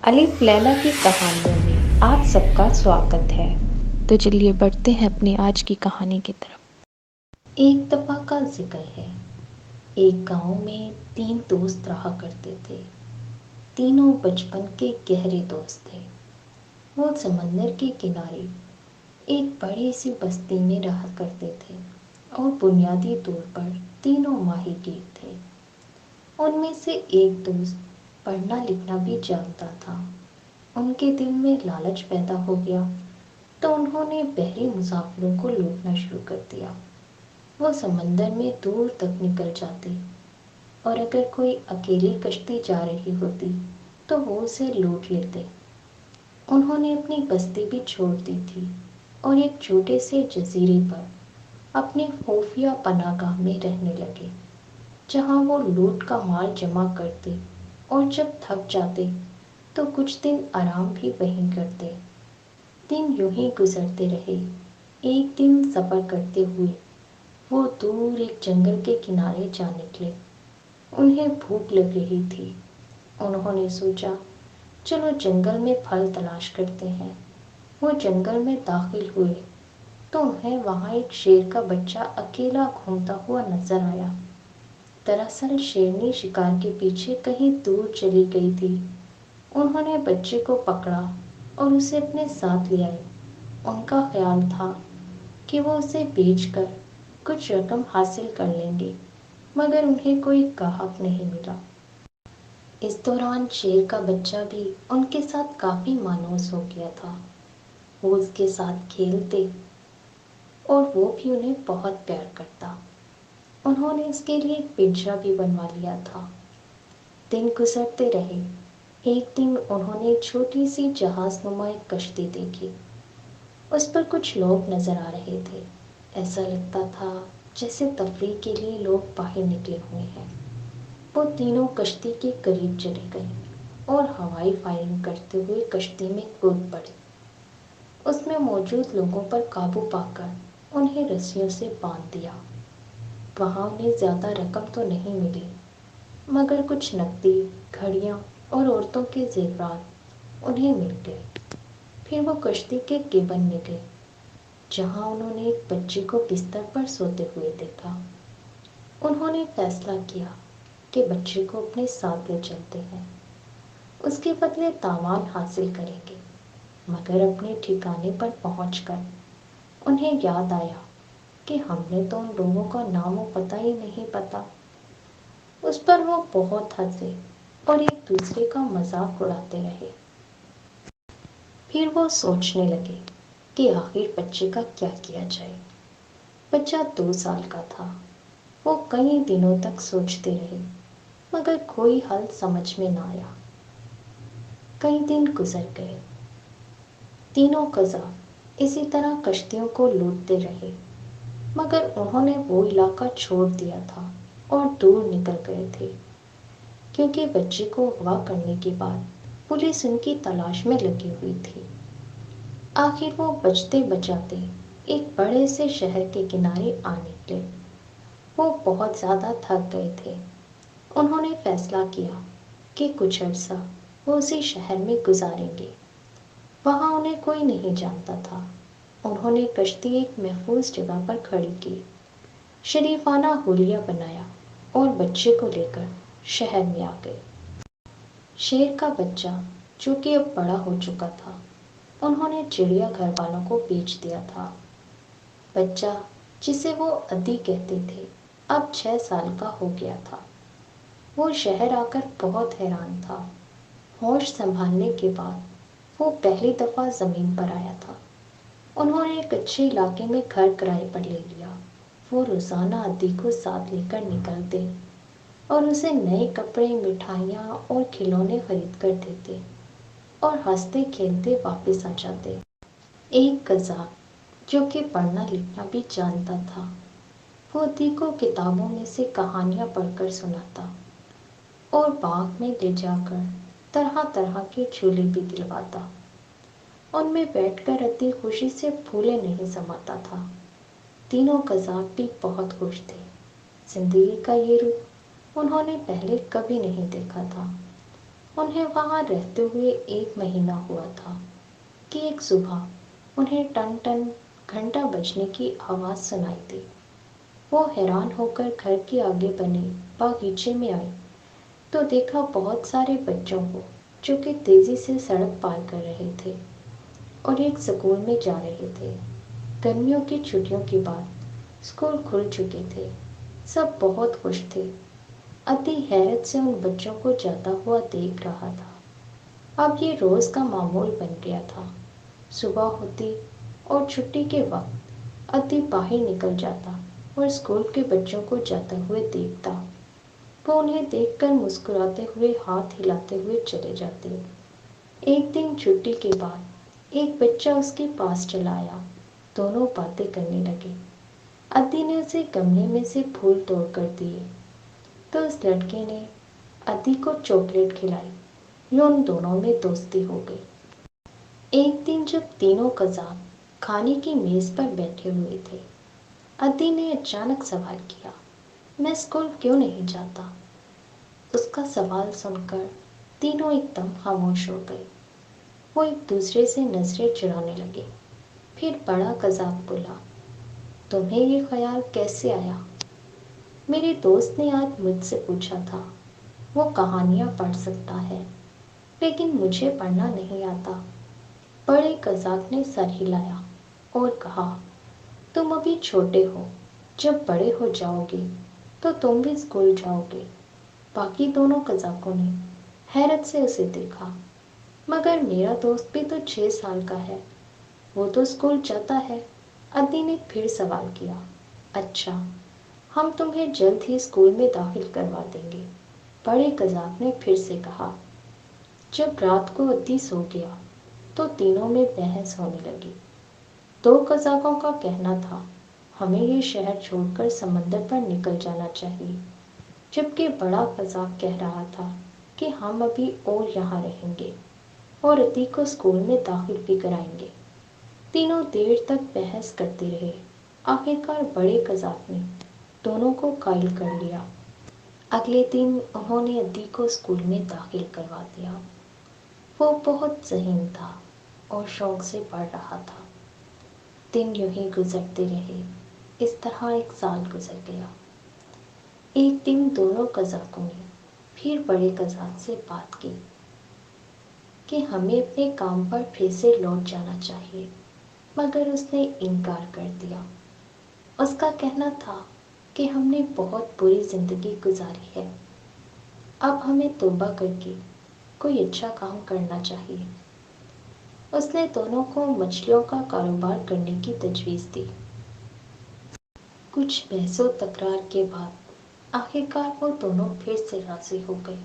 الف لیلا کی کہانیوں میں آپ سب کا سواگت ہے۔ تو چلیے بڑھتے ہیں اپنی آج کی کہانی کی طرف۔ ایک دفعہ کا ذکر ہے۔ ایک گاؤں میں 3 دوست رہا کرتے تھے۔ تینوں بچپن کے گہرے دوست تھے۔ وہ سمندر کے کنارے ایک بڑی سی بستی میں رہا کرتے تھے اور بنیادی طور پر تینوں ماہی گیر تھے۔ ان میں سے ایک دوست پڑھنا لکھنا بھی جانتا تھا۔ ان کے دل میں لالچ پیدا ہو گیا تو انہوں نے بحری مسافروں کو لوٹنا شروع کر دیا۔ وہ سمندر میں دور تک نکل جاتے اور اگر کوئی اکیلی کشتی جا رہی ہوتی تو وہ اسے لوٹ لیتے۔ انہوں نے اپنی بستی بھی چھوڑ دی تھی اور ایک چھوٹے سے جزیرے پر اپنے خفیہ پناہ گاہ میں رہنے لگے، جہاں وہ لوٹ کا مال جمع کرتے اور جب تھک جاتے تو کچھ دن آرام بھی وہیں کرتے۔ دن یوں ہی گزرتے رہے۔ ایک دن سفر کرتے ہوئے وہ دور ایک جنگل کے کنارے جا نکلے۔ انہیں بھوک لگ رہی تھی۔ انہوں نے سوچا چلو جنگل میں پھل تلاش کرتے ہیں۔ وہ جنگل میں داخل ہوئے تو انہیں وہاں ایک شیر کا بچہ اکیلا گھومتا ہوا نظر آیا۔ دراصل شیرنی شکار کے پیچھے کہیں دور چلی گئی تھی۔ انہوں نے بچے کو پکڑا اور اسے اپنے ساتھ لے آئے۔ ان کا خیال تھا کہ وہ اسے بیچ کر کچھ رقم حاصل کر لیں گے، مگر انہیں کوئی گاہک نہیں ملا۔ اس دوران شیر کا بچہ بھی ان کے ساتھ کافی مانوس ہو گیا تھا۔ وہ اس کے ساتھ کھیلتے اور وہ بھی انہیں بہت پیار کرتا۔ انہوں نے اس کے لیے ایک پنجرا بھی بنوا لیا تھا۔ دن گزرتے رہے۔ ایک دن انہوں نے ایک چھوٹی سی جہاز نما ایک کشتی دیکھی۔ اس پر کچھ لوگ نظر آ رہے تھے۔ ایسا لگتا تھا جیسے تفریح کے لیے لوگ باہر نکلے ہوئے ہیں۔ وہ تینوں کشتی کے قریب چلے گئے اور ہوائی فائرنگ کرتے ہوئے کشتی میں کود پڑے۔ اس میں موجود لوگوں پر قابو پا کر انہیں رسیوں سے باندھ دیا۔ وہاں انہیں زیادہ رقم تو نہیں ملی، مگر کچھ نقدی، گھڑیاں اور عورتوں کے زیورات انہیں مل گئے۔ پھر وہ کشتی کے کیبن میں گئے، جہاں انہوں نے ایک بچے کو بستر پر سوتے ہوئے دیکھا۔ انہوں نے فیصلہ کیا کہ بچے کو اپنے ساتھ لے چلتے ہیں، اس کے بدلے تاوان حاصل کریں گے۔ مگر اپنے ٹھکانے پر پہنچ کر انہیں یاد آیا کہ ہم نے تو ان لوگوں کا نام و پتہ ہی نہیں پتا۔ اس پر وہ بہت ہنسے اور ایک دوسرے کا مذاق اڑاتے رہے۔ پھر وہ سوچنے لگے کہ آخر بچے کا کیا کیا جائے۔ بچہ 2 سال کا تھا۔ وہ کئی دنوں تک سوچتے رہے، مگر کوئی حل سمجھ میں نہ آیا۔ کئی دن گزر گئے۔ تینوں قزاق اسی طرح کشتیوں کو لوٹتے رہے، مگر انہوں نے وہ علاقہ چھوڑ دیا تھا اور دور نکل گئے تھے، کیونکہ بچے کو اغوا کرنے کے بعد پولیس ان کی تلاش میں لگی ہوئی تھی۔ آخر وہ بچتے بچاتے ایک بڑے سے شہر کے کنارے آ نکلے۔ وہ بہت زیادہ تھک گئے تھے۔ انہوں نے فیصلہ کیا کہ کچھ عرصہ وہ اسی شہر میں گزاریں گے۔ وہاں انہیں کوئی نہیں جانتا تھا۔ انہوں نے کشتی ایک محفوظ جگہ پر کھڑی کی، شریفانہ حلیہ بنایا اور بچے کو لے کر شہر میں آ گئے۔ شیر کا بچہ جو کہ اب بڑا ہو چکا تھا، انہوں نے چڑیا گھر والوں کو بیچ دیا تھا۔ بچہ جسے وہ ادی کہتے تھے اب 6 سال کا ہو گیا تھا۔ وہ شہر آ کر بہت حیران تھا۔ ہوش سنبھالنے کے بعد وہ پہلی دفعہ زمین پر آیا تھا۔ انہوں نے ایک اچھے علاقے میں گھر کرائے پر لے لیا۔ وہ روزانہ ادی کو ساتھ لے کر نکلتے اور اسے نئے کپڑے، مٹھائیاں اور کھلونے خرید کر دیتے اور ہنستے کھیلتے واپس آ جاتے۔ ایک قزاق جو کہ پڑھنا لکھنا بھی جانتا تھا، وہ ادی کو کتابوں میں سے کہانیاں پڑھ کر سناتا اور باغ میں لے جا کر طرح طرح کے جھولے بھی دلواتا۔ ان میں بیٹھ کر ادی خوشی سے پھولے نہیں سماتا تھا۔ تینوں قزاق بھی بہت خوش تھے۔ زندگی کا یہ رخ انہوں نے پہلے کبھی نہیں دیکھا تھا۔ انہیں وہاں رہتے ہوئے 1 مہینہ ہوا تھا کہ ایک صبح انہیں ٹن ٹن گھنٹہ بجنے کی آواز سنائی دی۔ وہ حیران ہو کر گھر کے آگے بنے باغیچے میں آئے تو دیکھا بہت سارے بچوں کو جو کہ تیزی سے سڑک پار کر رہے تھے اور ایک اسکول میں جا رہے تھے۔ گرمیوں کی چھٹیوں کے بعد اسکول کھل چکے تھے، سب بہت خوش تھے۔ عدی حیرت سے ان بچوں کو جاتا ہوا دیکھ رہا تھا۔ اب یہ روز کا معمول بن گیا تھا۔ صبح ہوتی اور چھٹی کے وقت عدی باہر نکل جاتا اور اسکول کے بچوں کو جاتے ہوئے دیکھتا۔ وہ انہیں دیکھ کر مسکراتے ہوئے ہاتھ ہلاتے ہوئے چلے جاتے۔ ایک دن چھٹی کے بعد ایک بچہ اس کے پاس چلا آیا، دونوں باتیں کرنے لگے۔ عدی نے اسے گملے میں سے پھول توڑ کر دیے تو اس لڑکے نے عدی کو چاکلیٹ کھلائی۔ یوں ان دونوں میں دوستی ہو گئی۔ ایک دن جب تینوں قزاق کھانے کی میز پر بیٹھے ہوئے تھے، عدی نے اچانک سوال کیا، میں اسکول کیوں نہیں جاتا؟ اس کا سوال سن کر تینوں ایک دم خاموش ہو گئے۔ وہ ایک دوسرے سے نظریں چرانے لگے۔ پھر بڑا قزاق بولا، تمہیں یہ خیال کیسے آیا؟ میرے دوست نے آج مجھ سے پوچھا تھا، وہ کہانیاں پڑھ سکتا ہے لیکن مجھے پڑھنا نہیں آتا۔ بڑے قزاق نے سر ہلایا اور کہا، تم ابھی چھوٹے ہو، جب بڑے ہو جاؤ گے تو تم بھی اسکول جاؤ گے۔ باقی دونوں قزاقوں نے حیرت سے اسے دیکھا۔ مگر میرا دوست بھی تو 6 سال کا ہے، وہ تو اسکول جاتا ہے۔ عدی نے پھر سوال کیا، اچھا، ہم تمہیں جلد ہی اسکول میں داخل کروا دیں گے۔ بڑے قزاق نے پھر سے کہا۔ جب رات کو عدی سو گیا تو تینوں میں بحث ہونے لگی۔ 2 قزاقوں کا کہنا تھا، ہمیں یہ شہر چھوڑ کر سمندر پر نکل جانا چاہیے، جبکہ بڑا قزاق کہہ رہا تھا کہ ہم ابھی اور یہاں رہیں گے اور عدی کو اسکول میں داخل بھی کرائیں گے۔ تینوں دیر تک بحث کرتے رہے۔ آخرکار بڑے قزاق نے دونوں کو قائل کر لیا۔ اگلے دن انہوں نے عدی کو اسکول میں داخل کروا دیا۔ وہ بہت ذہین تھا اور شوق سے پڑھ رہا تھا۔ دن یوں ہی گزرتے رہے۔ اس طرح 1 سال گزر گیا۔ ایک دن دونوں قزاقوں نے پھر بڑے قزاق سے بات کی کہ ہمیں اپنے کام پر پھر سے لوٹ جانا چاہیے، مگر اس نے انکار کر دیا۔ اس کا کہنا تھا کہ ہم نے بہت بری زندگی گزاری ہے، اب ہمیں توبہ کر کے کوئی اچھا کام کرنا چاہیے۔ اس نے دونوں کو مچھلیوں کا کاروبار کرنے کی تجویز دی۔ کچھ بحث و تکرار کے بعد آخرکار وہ دونوں پھر سے راضی ہو گئے۔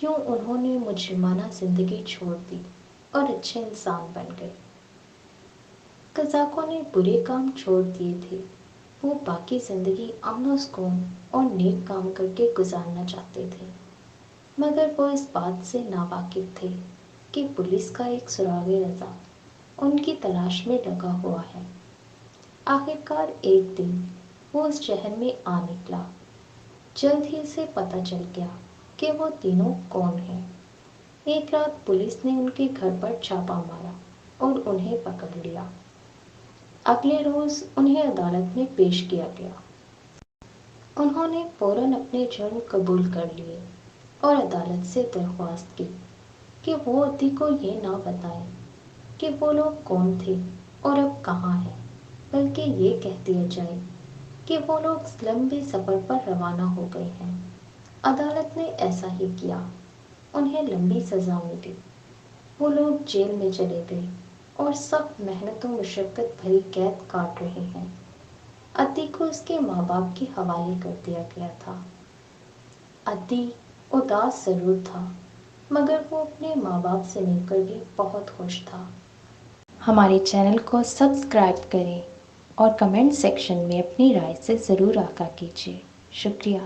یوں انہوں نے مجرمانہ زندگی چھوڑ دی اور اچھے انسان بن گئے۔ قزاقوں نے برے کام چھوڑ دیے تھے، وہ باقی زندگی امن و سکون اور نیک کام کر کے گزارنا چاہتے تھے، مگر وہ اس بات سے ناواقف تھے کہ پولیس کا ایک سراغ رضا ان کی تلاش میں لگا ہوا ہے۔ آخرکار ایک دن وہ اس شہر میں آ نکلا۔ جلد ہی اسے پتہ چل گیا کہ وہ تینوں کون ہیں۔ ایک رات پولیس نے ان کے گھر پر چھاپا مارا اور انہیں پکڑ لیا۔ اگلے روز انہیں عدالت میں پیش کیا گیا۔ انہوں نے فوراً اپنے جرم قبول کر لیے اور عدالت سے درخواست کی کہ وہ عدی کو یہ نہ بتائیں کہ وہ لوگ کون تھے اور اب کہاں ہیں، بلکہ یہ کہہ دیا جائے کہ وہ لوگ اس لمبے سفر پر روانہ ہو گئے ہیں۔ عدالت نے ایسا ہی کیا۔ انہیں لمبی سزا ملی۔ وہ لوگ جیل میں چلے گئے اور سخت محنت و مشقت بھری قید کاٹ رہے ہیں۔ عدی کو اس کے ماں باپ کے حوالے کر دیا گیا تھا۔ عدی اداس ضرور تھا، مگر وہ اپنے ماں باپ سے مل کر بھی بہت خوش تھا۔ ہمارے چینل کو سبسکرائب کریں اور کمنٹ سیکشن میں اپنی رائے سے ضرور آگاہ کیجیے۔ شکریہ۔